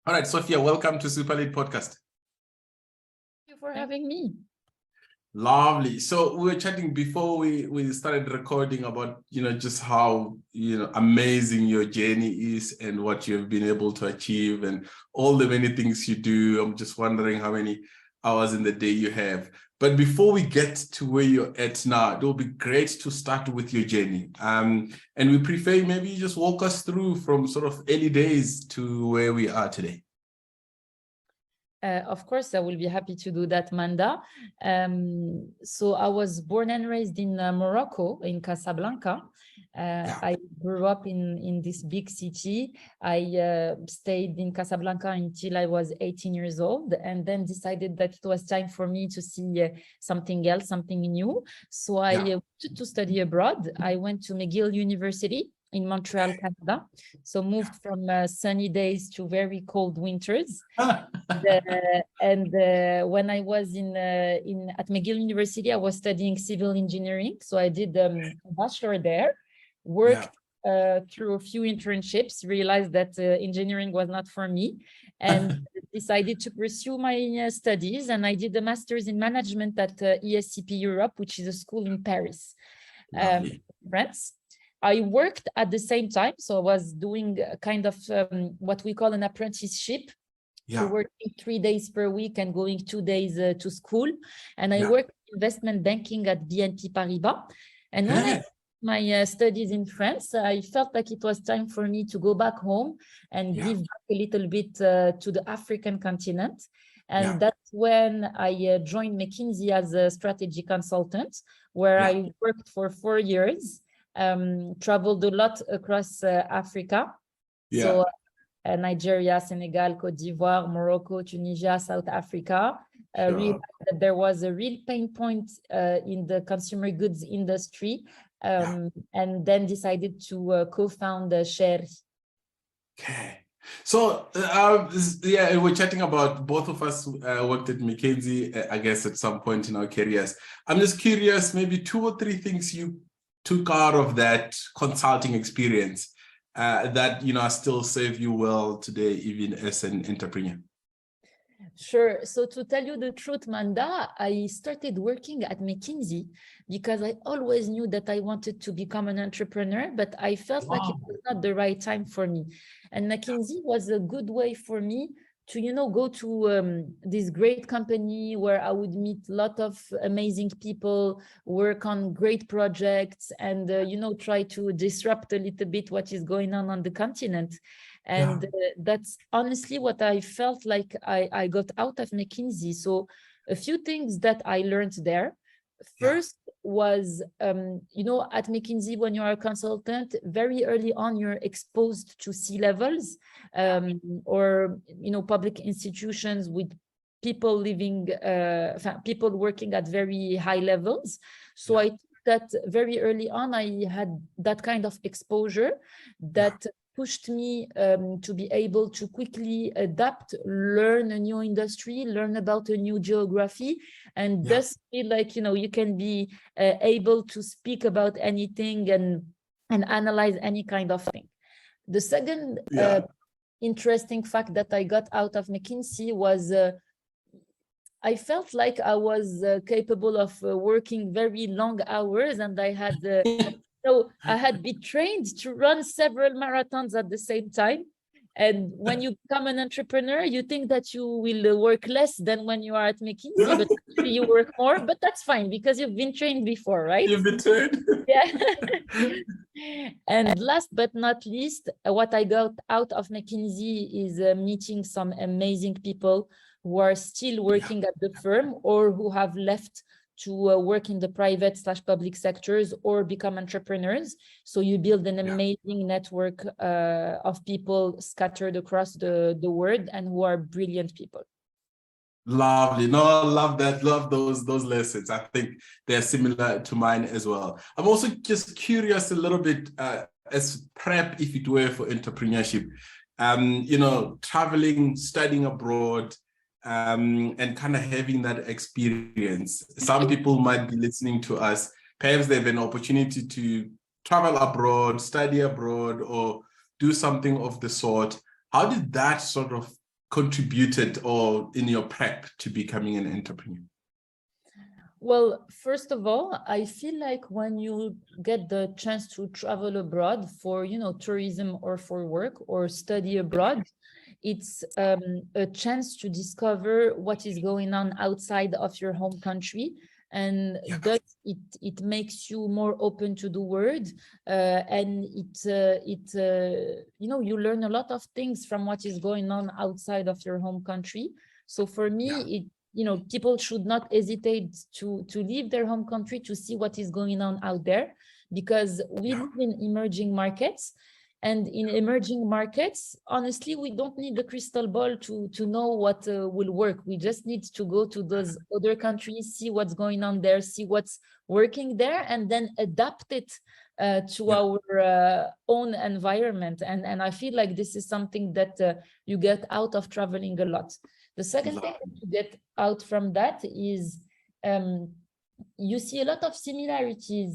All right, Sophia, welcome to Super Lead Podcast. Thank you for having me. Lovely. So we were chatting before we started recording about, just how, amazing your journey is and what you've been able to achieve and all the many things you do. I'm just wondering how many hours in the day you have. But before we get to where you're at now, it will be great to start with your journey. And we prefer maybe you just walk us through from sort of early days to where we are today. Of course, I will be happy to do that, Maanda. So I was born and raised in Morocco, in Casablanca. I grew up in this big city. I stayed in Casablanca until I was 18 years old, and then decided that it was time for me to see something else, something new. So I wanted to study abroad. I went to McGill University in Montreal, Canada. So moved from sunny days to very cold winters. When I was at McGill University, I was studying civil engineering. So I did a bachelor there, worked through a few internships, realized that engineering was not for me, and decided to pursue my studies. And I did a master's in management at ESCP Europe, which is a school in Paris, France. I worked at the same time. So I was doing kind of what we call an apprenticeship. So working 3 days per week and going 2 days to school. And I worked investment banking at BNP Paribas. And when I did my studies in France, I felt like it was time for me to go back home and give back a little bit to the African continent. And that's when I joined McKinsey as a strategy consultant, where I worked for 4 years. Traveled a lot across Africa. So Nigeria, Senegal, Cote d'Ivoire, Morocco, Tunisia, South Africa. Realized that there was a real pain point in the consumer goods industry, and then decided to co-found Chari. Okay. So, we're chatting about both of us worked at McKinsey, I guess, at some point in our careers. I'm just curious, maybe 2 or 3 things you took out of that consulting experience that still serve you well today, even as an entrepreneur. Sure. So to tell you the truth, Maanda, I started working at McKinsey because I always knew that I wanted to become an entrepreneur, but I felt like it was not the right time for me. And McKinsey was a good way for me to, go to this great company where I would meet a lot of amazing people, work on great projects, and, try to disrupt a little bit what is going on the continent. And that's honestly what I felt like I got out of McKinsey. So a few things that I learned there. First was, at McKinsey, when you're a consultant, very early on, you're exposed to C-levels or, public institutions with people people working at very high levels. So I think that very early on, I had that kind of exposure that pushed me to be able to quickly adapt, learn a new industry, learn about a new geography, and thus feel like, you can be able to speak about anything and analyze any kind of thing. The second interesting fact that I got out of McKinsey was I felt like I was capable of working very long hours, and I had So I had been trained to run several marathons at the same time. And when you become an entrepreneur, you think that you will work less than when you are at McKinsey, but actually you work more. But that's fine because you've been trained before, right? You've been trained. And last but not least, what I got out of McKinsey is meeting some amazing people who are still working at the firm or who have left to work in the private/public sectors or become entrepreneurs. So you build an amazing network of people scattered across the world and who are brilliant people. Lovely. No, I love that. Love those lessons. I think they're similar to mine as well. I'm also just curious a little bit as prep, if it were, for entrepreneurship. Traveling, studying abroad, and kind of having that experience. Some people might be listening to us. Perhaps they have an opportunity to travel abroad, study abroad, or do something of the sort. How did that sort of contributed or in your prep to becoming an entrepreneur? Well, first of all, I feel like when you get the chance to travel abroad for, tourism or for work or study abroad, it's a chance to discover what is going on outside of your home country. And thus it makes you more open to the world, and you learn a lot of things from what is going on outside of your home country. So for me, people should not hesitate to leave their home country to see what is going on out there, because we live in emerging markets. And in emerging markets, honestly, we don't need the crystal ball to know what will work. We just need to go to those other countries, see what's going on there, see what's working there, and then adapt it to our own environment. And I feel like this is something that you get out of traveling a lot. The second thing that you get out from that is you see a lot of similarities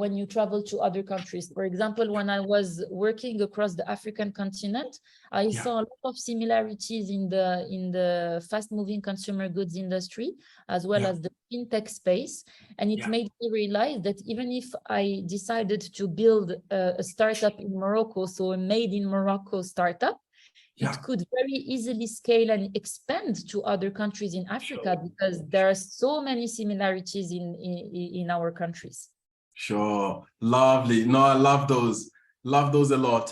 when you travel to other countries. For example, when I was working across the African continent, I saw a lot of similarities in the fast-moving consumer goods industry, as well as the fintech space. And it made me realize that even if I decided to build a startup in Morocco, so a made in Morocco startup, it could very easily scale and expand to other countries in Africa, because there are so many similarities in our countries. Sure. Lovely. No, I love those. Love those a lot.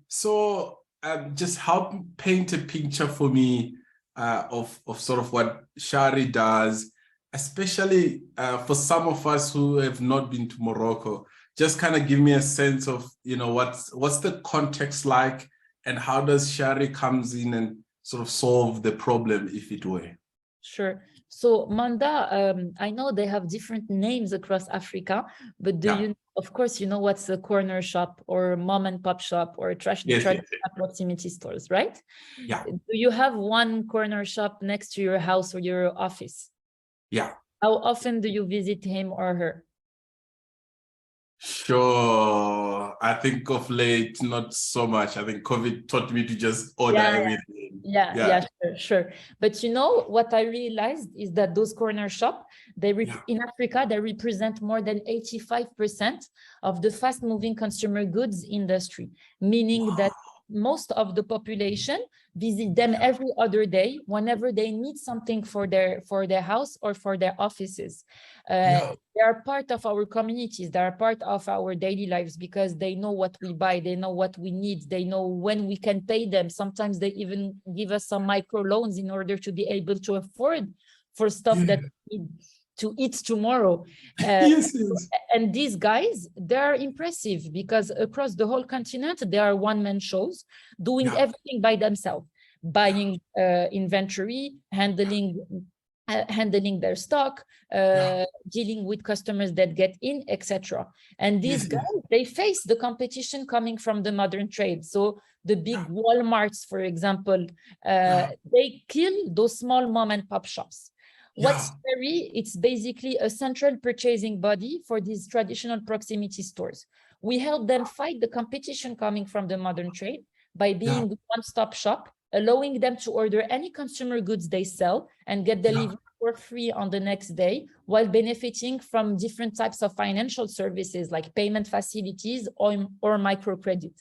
So just help paint a picture for me of sort of what Chari does, especially for some of us who have not been to Morocco. Just kind of give me a sense of, what's the context like, and how does Chari comes in and sort of solve the problem, if it were? Sure. So Maanda, I know they have different names across Africa, but of course, what's a corner shop or mom and pop shop or traditional proximity stores, right? Yeah. Do you have one corner shop next to your house or your office? Yeah. How often do you visit him or her? Sure. I think of late, not so much. I think COVID taught me to just order everything. Sure. But what I realized is that those corner shop, in Africa, they represent more than 85% of the fast-moving consumer goods industry, meaning that most of the population visit them every other day whenever they need something for their house or for their offices. They are part of our communities. They are part of our daily lives, because they know what we buy. They know what we need. They know when we can pay them. Sometimes they even give us some micro loans in order to be able to afford for stuff that we need to eat tomorrow. And these guys, they're impressive, because across the whole continent, they are one-man shows doing everything by themselves, buying inventory, handling their stock, dealing with customers that get in, etc. And these guys, they face the competition coming from the modern trade. So the big Walmarts, for example, they kill those small mom and pop shops. What's Chari? It's basically a central purchasing body for these traditional proximity stores. We help them fight the competition coming from the modern trade by being the one-stop shop, allowing them to order any consumer goods they sell and get delivered for free on the next day, while benefiting from different types of financial services like payment facilities or microcredit.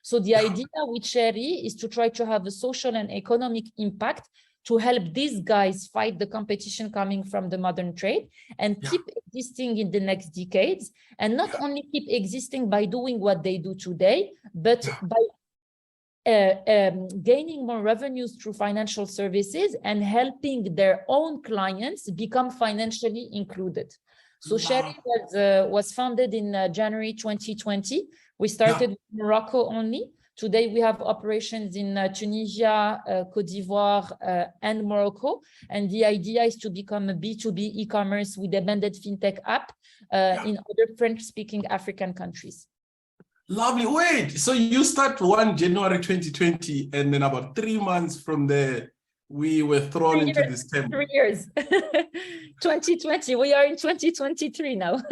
So the idea with Chari is to try to have a social and economic impact to help these guys fight the competition coming from the modern trade and keep existing in the next decades, and not only keep existing by doing what they do today, but by gaining more revenues through financial services and helping their own clients become financially included. So Chari was founded in January 2020. We started with Morocco only. Today, we have operations in Tunisia, Côte d'Ivoire, and Morocco. And the idea is to become a B2B e-commerce with a blended fintech app in other French-speaking African countries. Lovely. Wait, so you start 1 January 2020, and then about 3 months from there, we were thrown into this temple. 3 years. 2020, we are in 2023 now.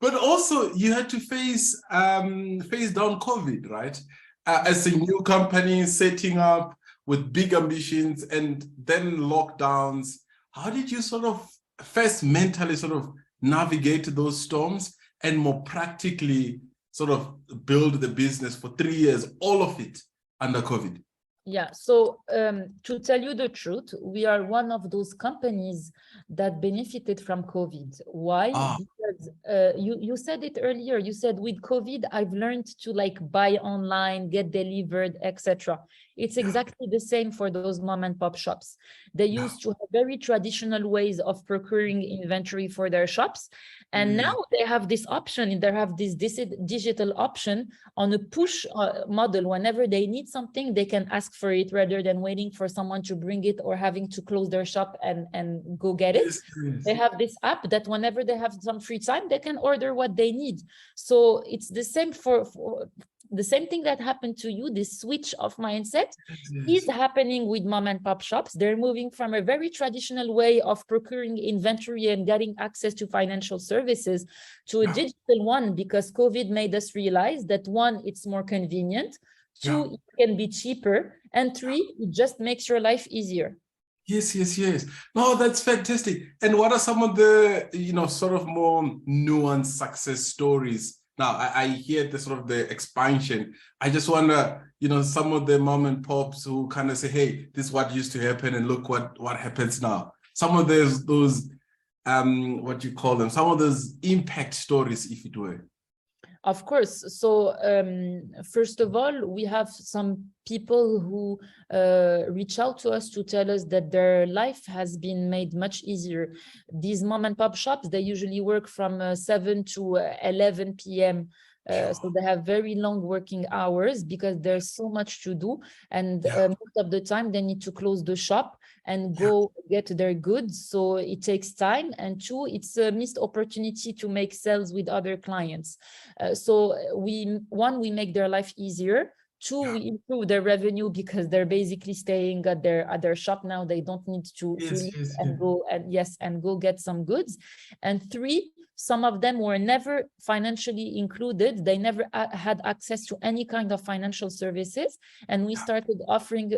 But also you had to face down COVID, right? as a new company setting up with big ambitions and then lockdowns, how did you sort of first mentally sort of navigate those storms and more practically sort of build the business for 3 years, all of it under COVID? Yeah, so to tell you the truth, we are one of those companies that benefited from COVID. Why? Because you said it earlier. You said with COVID, I've learned to like buy online, get delivered, etc. It's exactly the same for those mom and pop shops. They used to have very traditional ways of procuring inventory for their shops. And now they have this option, they have this digital option on a push model. Whenever they need something, they can ask for it rather than waiting for someone to bring it or having to close their shop and go get it. They have this app that whenever they have some free time, they can order what they need. So it's the same for the same thing that happened to you. This switch of mindset is happening with mom and pop shops. They're moving from a very traditional way of procuring inventory and getting access to financial services to a digital one, because COVID made us realize that one, it's more convenient, two, it can be cheaper, and three, it just makes your life easier. Yes. No, that's fantastic. And what are some of the, sort of more nuanced success stories? Now, I hear the sort of the expansion. I just wonder, some of the mom and pops who kind of say, hey, this is what used to happen and look what happens now. Some of those what you call them, some of those impact stories, if it were. Of course. So first of all, we have some people who reach out to us to tell us that their life has been made much easier. These mom and pop shops, they usually work from 7 to 11 p.m. So they have very long working hours because there's so much to do. And most of the time they need to close the shop and go get their goods. So it takes time. And two, it's a missed opportunity to make sales with other clients. So we make their life easier. Two, we improve their revenue because they're basically staying at their shop now. They don't need to leave and go get some goods. And three, some of them were never financially included. They never had access to any kind of financial services. And we started offering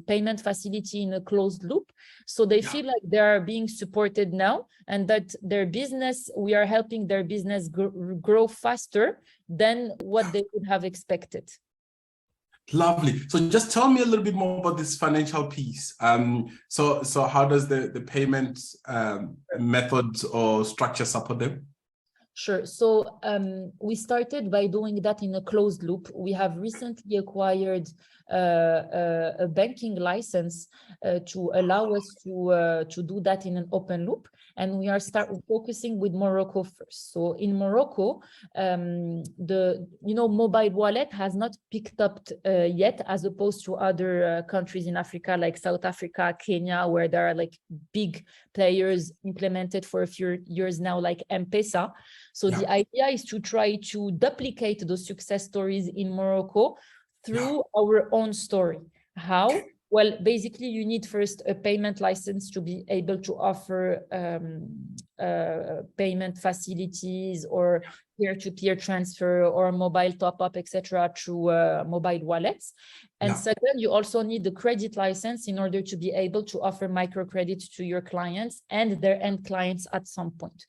payment facility in a closed loop. So they feel like they are being supported now, and that their business, we are helping their business grow faster than what they would have expected. Lovely. So just tell me a little bit more about this financial piece. So how does the payment methods or structure support them? Sure. So we started by doing that in a closed loop. We have recently acquired a banking license to allow us to do that in an open loop. And we are focusing with Morocco first. So in Morocco, the mobile wallet has not picked up yet, as opposed to other countries in Africa, like South Africa, Kenya, where there are like big players implemented for a few years now, like M-Pesa. So the idea is to try to duplicate those success stories in Morocco through our own story. How? Well, basically, you need first a payment license to be able to offer payment facilities or peer-to-peer transfer or mobile top-up, etc., through mobile wallets. And second, you also need the credit license in order to be able to offer microcredit to your clients and their end clients at some point.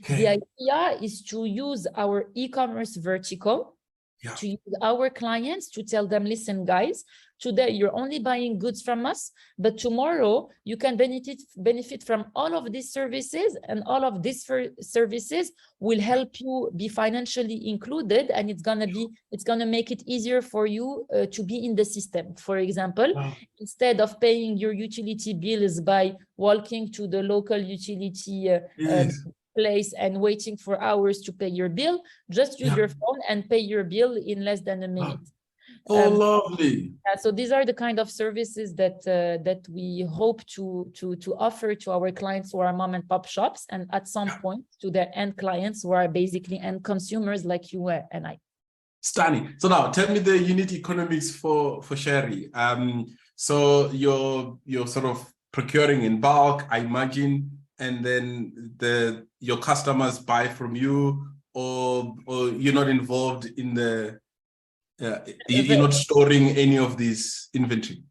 The idea is to use our e-commerce vertical to use our clients to tell them, listen, guys, today you're only buying goods from us, but tomorrow you can benefit from all of these services, and all of these services will help you be financially included, and it's gonna make it easier for you to be in the system. For example, instead of paying your utility bills by walking to the local utility place and waiting for hours to pay your bill, just use your phone and pay your bill in less than a minute. Lovely. So these are the kind of services that we hope to offer to our clients who are mom and pop shops, and at some point to their end clients who are basically end consumers like you and I. Stunning. So now tell me the unit economics for Chari. So you're sort of procuring in bulk, I imagine, and then your customers buy from you, or you're not involved in the Yeah, you're not storing any of this inventory.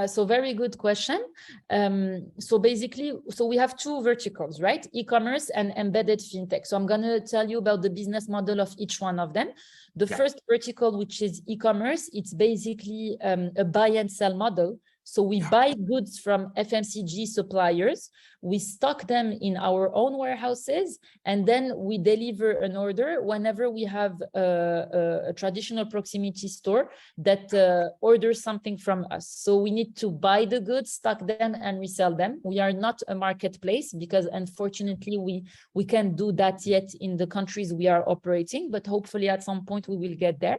So very good question. So basically, we have two verticals, right? E-commerce and embedded fintech. So I'm going to tell you about the business model of each one of them. The first vertical, which is e-commerce, it's basically a buy and sell model. So we buy goods from FMCG suppliers, we stock them in our own warehouses, and then we deliver an order whenever we have a traditional proximity store that orders something from us. So we need to buy the goods, stock them, and resell them. We are not a marketplace because unfortunately we can't do that yet in the countries we are operating, but hopefully at some point we will get there.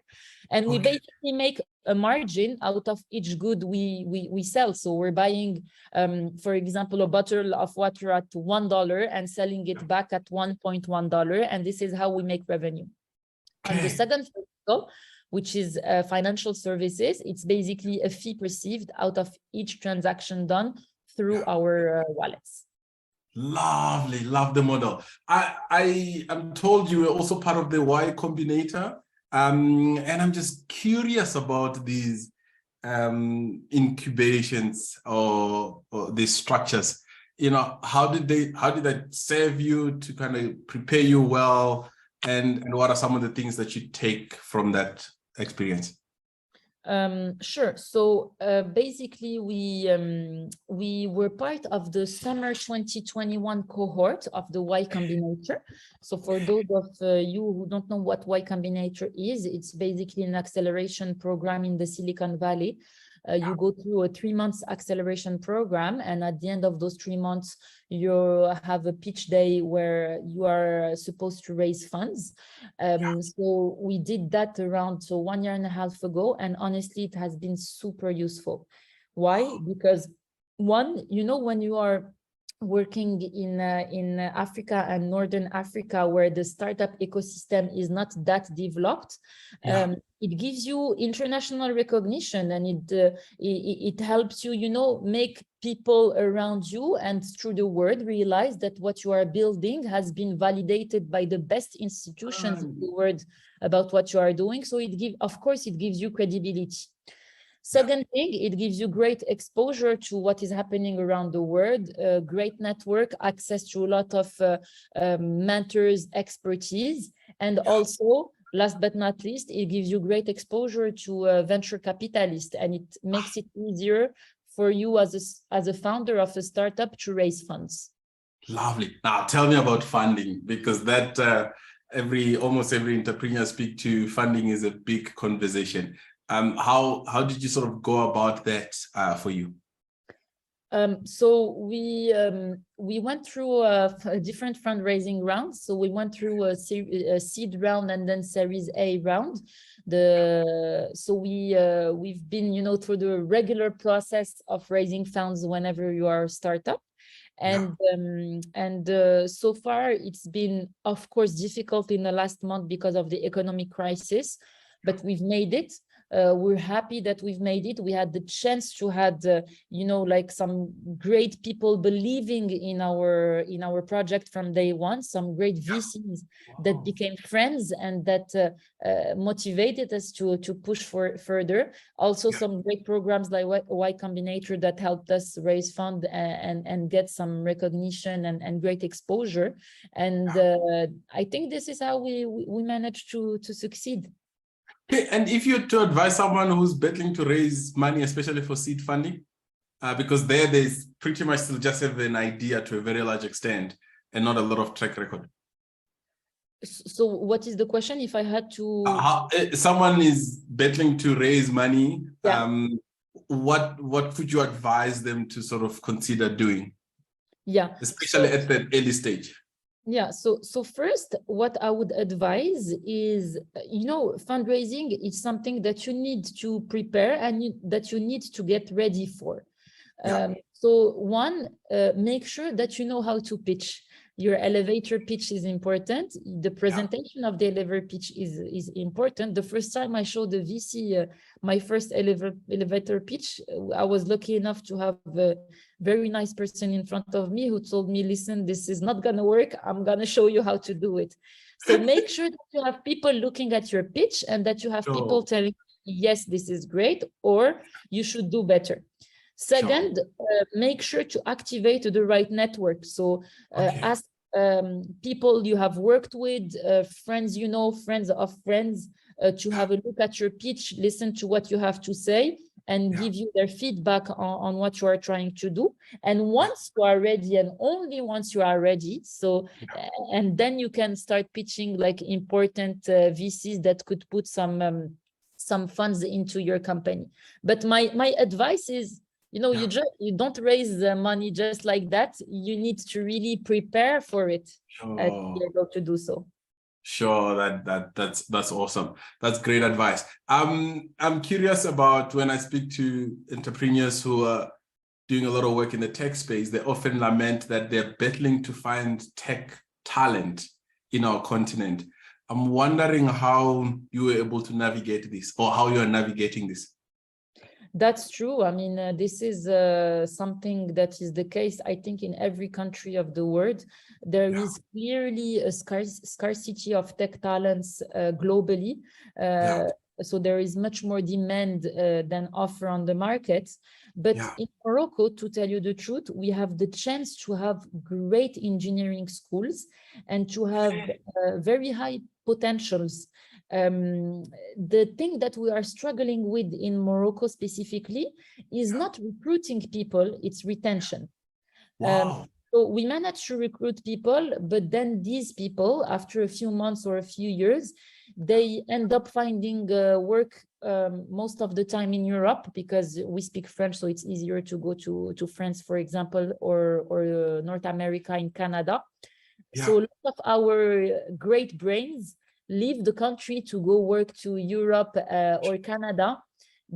And we basically make a margin out of each good we sell. So we're buying, for example, a bottle of water at $1 and selling it back at $1.1. And this is how we make revenue. And the second vertical, which is financial services, it's basically a fee perceived out of each transaction done through our wallets. Lovely, love the model. I am told you were also part of the Y Combinator. And I'm just curious about these incubations or these structures. You know, how did that serve you to kind of prepare you well, and what are some of the things that you take from that experience? Sure. So basically, we were part of the summer 2021 cohort of the Y Combinator. So for those of you who don't know what Y Combinator is, it's basically an acceleration program in the Silicon Valley. You go through a 3-month acceleration program, and at the end of those 3 months, you have a pitch day where you are supposed to raise funds. So we did that around 1.5 years ago, and honestly, it has been super useful. Why? Because one, you know, when you are working in Africa and Northern Africa, where the startup ecosystem is not that developed, it gives you international recognition, and it helps you, you know, make people around you and through the world realize that what you are building has been validated by the best institutions in the world about what you are doing. So of course, it gives you credibility. Second thing, it gives you great exposure to what is happening around the world, great network, access to a lot of mentors, expertise, and also, last but not least, it gives you great exposure to venture capitalists, and it makes it easier for you as a founder of a startup to raise funds. Lovely. Now tell me about funding, because that almost every entrepreneur I speak to, funding is a big conversation. How did you sort of go about that for you? So we went through different fundraising rounds. So we went through a seed round and then Series A round. So we've been, you know, through the regular process of raising funds whenever you are a startup. And so far it's been, of course, difficult in the last month because of the economic crisis, but we've made it. We're happy that we've made it. We had the chance to have, you know, like some great people believing in our project from day one, some great VCs that became friends and that motivated us to push further. Also some great programs like Y Combinator that helped us raise funds and get some recognition and great exposure. And I think this is how we managed to succeed. Okay, and if you're to advise someone who's battling to raise money, especially for seed funding, because there's pretty much still just have an idea to a very large extent and not a lot of track record. So what is the question? If I had to... someone is battling to raise money, what could you advise them to sort of consider doing? Yeah. Especially at the early stage. Yeah, so first, what I would advise is, you know, fundraising is something that you need to prepare and that you need to get ready for. So one, make sure that you know how to pitch. Your elevator pitch is important. The presentation of the elevator pitch is important. The first time I showed the VC my first elevator pitch, I was lucky enough to have a very nice person in front of me who told me, listen, this is not going to work. I'm going to show you how to do it. So make sure that you have people looking at your pitch and that you have people telling yes, this is great, or you should do better. Second, make sure to activate the right network. So ask people you have worked with, friends you know, friends of friends, to have a look at your pitch, listen to what you have to say, and give you their feedback on what you are trying to do. And once you are ready, and only once you are ready, so and then you can start pitching like important VCs that could put some funds into your company. But my advice is, you don't raise the money just like that. You need to really prepare for it to be able to do so. Sure, that's awesome. That's great advice. I'm curious about, when I speak to entrepreneurs who are doing a lot of work in the tech space, they often lament that they're battling to find tech talent in our continent. I'm wondering how you were able to navigate this, or how you are navigating this. That's true. I mean, this is something that is the case, I think, in every country of the world. There is clearly a scarcity of tech talents globally. So there is much more demand than offer on the market. But in Morocco, to tell you the truth, we have the chance to have great engineering schools and to have very high potentials. The thing that we are struggling with in Morocco specifically is not recruiting people, it's retention. So we manage to recruit people, but then these people, after a few months or a few years, they end up finding work most of the time in Europe, because we speak French, so it's easier to go to France, for example, or North America, in Canada. So a lot of our great brains leave the country to go work to Europe or Canada,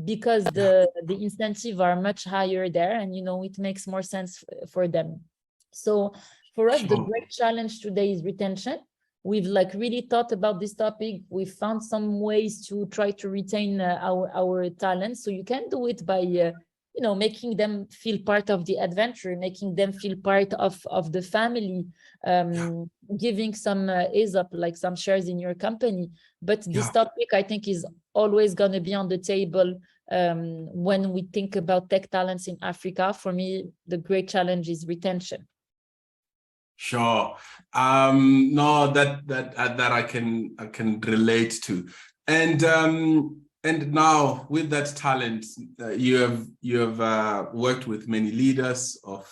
because the incentives are much higher there, and it makes more sense for them. So for us, the great challenge today is retention. We've really thought about this topic. We've found some ways to try to retain our talents. So you can do it by making them feel part of the adventure, making them feel part of the family, giving some ESOP, like some shares in your company. But this topic, I think, is always going to be on the table when we think about tech talents in Africa. For me, the great challenge is retention. Sure. No, that I can relate to. And now, with that talent, you have worked with many leaders of,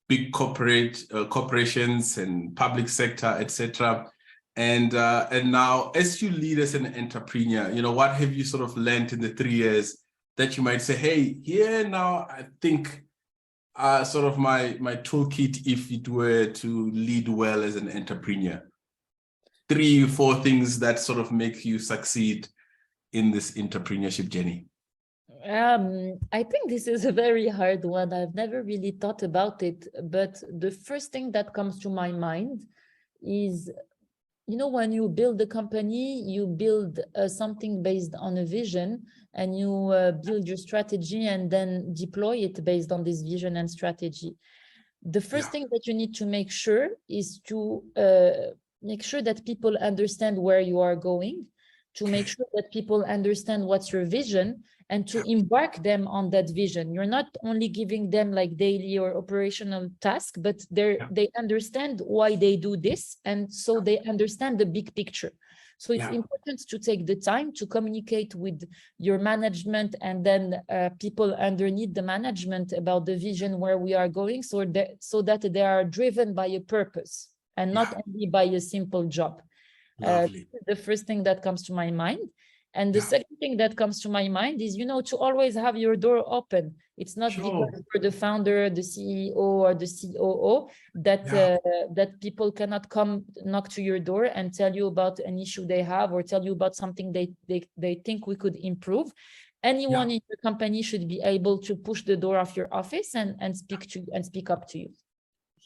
big corporations and public sector, etc. And now, as you lead as an entrepreneur, what have you sort of learned in the 3 years that you might say, hey, here now, I think sort of my toolkit, if it were to lead well as an entrepreneur? 3 or 4 things that sort of make you succeed in this entrepreneurship journey. I think this is a very hard one. I've never really thought about it, but the first thing that comes to my mind is, when you build a company, you build something based on a vision, and you build your strategy and then deploy it based on this vision and strategy. The first thing that you need to make sure is to make sure that people understand where you are going, to make sure that people understand what's your vision, and to embark them on that vision. You're not only giving them daily or operational tasks, but they understand why they do this, and so they understand the big picture. So it's important to take the time to communicate with your management, and then people underneath the management about the vision, where we are going, so that they are driven by a purpose and not only by a simple job. The first thing that comes to my mind. And the second thing that comes to my mind is, to always have your door open. It's not because you're the founder, the CEO, or the COO that people cannot come knock to your door and tell you about an issue they have, or tell you about something they think we could improve. Anyone in your company should be able to push the door of your office and speak up to you.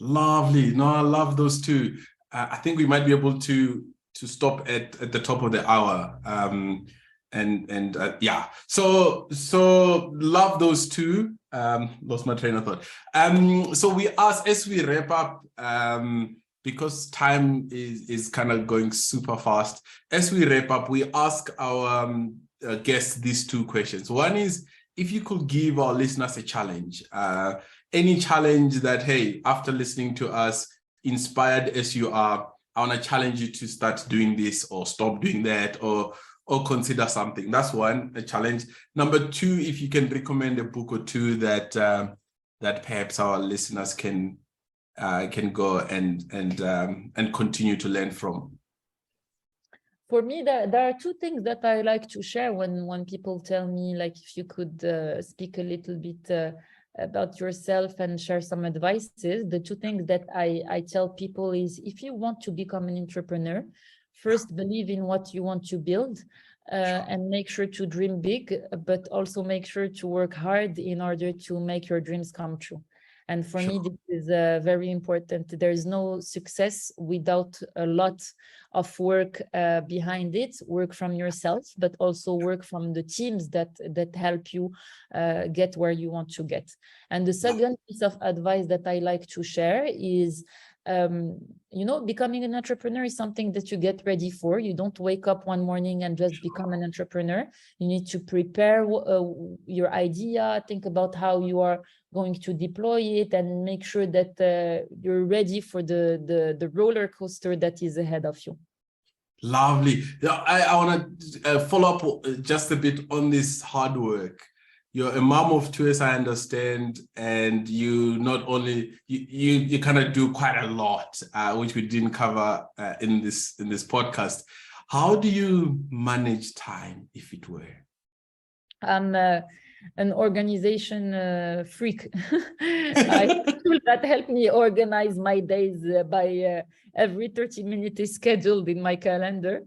Lovely. No, I love those two. I think we might be able to stop at the top of the hour. So love those two. Lost my train of thought. So we ask, as we wrap up, because time is kind of going super fast, as we wrap up, we ask our guests these two questions. One is, if you could give our listeners a challenge, any challenge that, hey, after listening to us, inspired as you are, I want to challenge you to start doing this or stop doing that or consider something. That's one, a challenge. Number two, if you can recommend a book or two that that perhaps our listeners can go and continue to learn from. For me, there are two things that I like to share when people tell me, like, if you could speak a little bit about yourself and share some advices. The two things that I tell people is, if you want to become an entrepreneur, first believe in what you want to build and make sure to dream big, but also make sure to work hard in order to make your dreams come true. And for me, this is very important. There is no success without a lot of work behind it, work from yourself, but also work from the teams that help you get where you want to get. And the second piece of advice that I like to share is, becoming an entrepreneur is something that you get ready for. You don't wake up one morning and just become an entrepreneur. You need to prepare your idea, think about how you are going to deploy it, and make sure that you're ready for the roller coaster that is ahead of you. Lovely. I want to follow up just a bit on this hard work. You're a mom of two, as I understand, and you not only you kind of do quite a lot, which we didn't cover in this podcast. How do you manage time, if it were? I'm an organization freak. I have a tool that help me organize my days by every 30 minutes is scheduled in my calendar.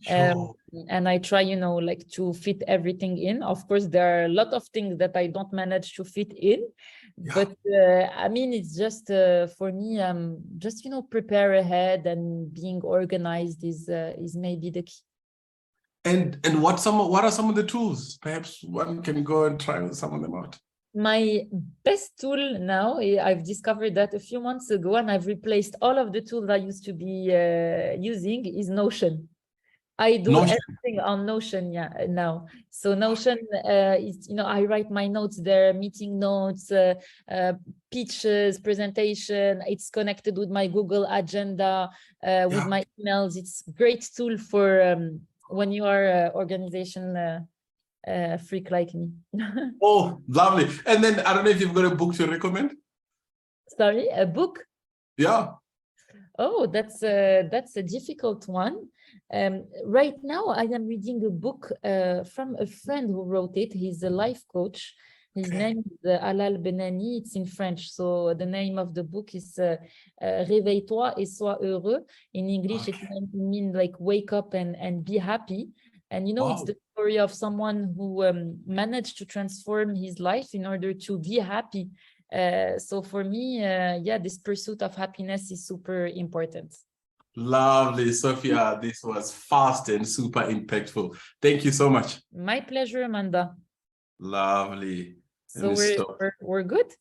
Sure. And I try, like, to fit everything in. Of course, there are a lot of things that I don't manage to fit in, but I mean, it's just for me, just, prepare ahead, and being organized is maybe the key. And what are some of the tools? Perhaps one can go and try some of them out. My best tool now, I've discovered that a few months ago, and I've replaced all of the tools I used to be using, is Notion. I do everything on Notion now. So Notion is, I write my notes there, meeting notes, pitches, presentation. It's connected with my Google Agenda, with my emails. It's a great tool for when you are an organization freak like me. Oh, lovely. And then I don't know if you've got a book to recommend. Sorry, a book? Yeah. Oh, that's a difficult one. Right now, I am reading a book from a friend who wrote it. He's a life coach. His name is Alal Benani. It's in French. So the name of the book is Réveille-toi et sois heureux. In English, it means like wake up and be happy. And it's the story of someone who managed to transform his life in order to be happy. So for me, this pursuit of happiness is super important. Lovely, Sophia. This was fast and super impactful. Thank you so much. My pleasure, Maanda. Lovely. So we're good.